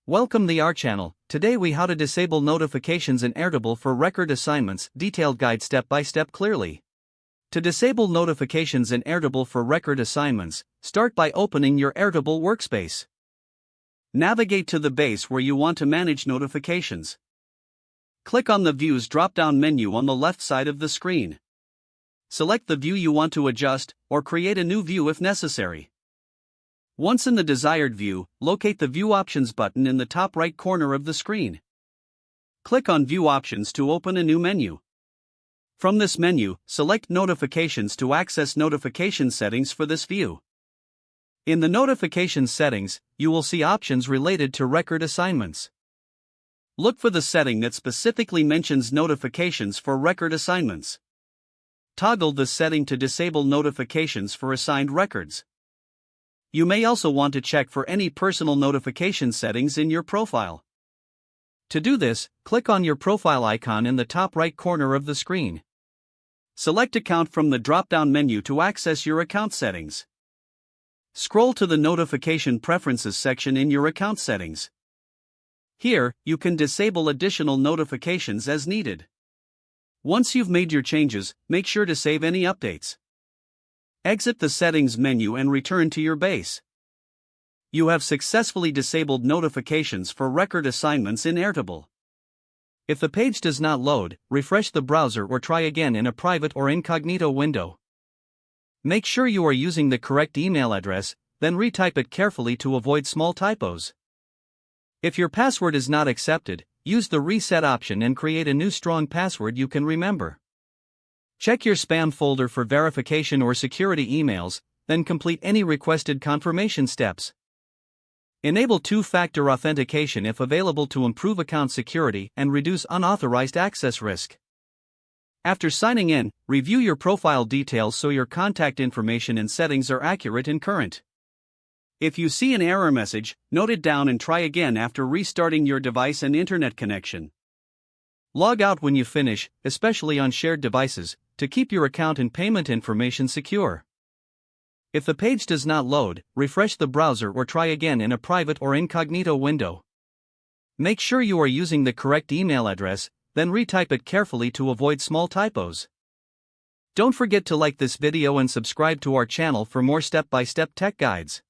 Welcome the our channel. Today we how to disable notifications in Airtable for record assignments, detailed guide step by step clearly. To disable notifications in Airtable for record assignments, start by opening your Airtable workspace. Navigate to the base where you want to manage notifications. Click on the Views drop-down menu on the left side of the screen. Select the view you want to adjust, or create a new view if necessary. Once in the desired view, locate the View Options button in the top right corner of the screen. Click on View Options to open a new menu. From this menu, select Notifications to access notification settings for this view. In the notification settings, you will see options related to record assignments. Look for the setting that specifically mentions notifications for record assignments. Toggle this setting to disable notifications for assigned records. You may also want to check for any personal notification settings in your profile. To do this, click on your profile icon in the top right corner of the screen. Select Account from the drop-down menu to access your account settings. Scroll to the Notification Preferences section in your account settings. Here, you can disable additional notifications as needed. Once you've made your changes, make sure to save any updates. Exit the Settings menu and return to your base. You have successfully disabled notifications for record assignments in Airtable. If the page does not load, refresh the browser or try again in a private or incognito window. Make sure you are using the correct email address, then retype it carefully to avoid small typos. If your password is not accepted, use the reset option and create a new strong password you can remember. Check your spam folder for verification or security emails, then complete any requested confirmation steps. Enable two-factor authentication if available to improve account security and reduce unauthorized access risk. After signing in, review your profile details so your contact information and settings are accurate and current. If you see an error message, note it down and try again after restarting your device and internet connection. Log out when you finish, especially on shared devices, to keep your account and payment information secure. If the page does not load, refresh the browser or try again in a private or incognito window. Make sure you are using the correct email address, then retype it carefully to avoid small typos. Don't forget to like this video and subscribe to our channel for more step-by-step tech guides.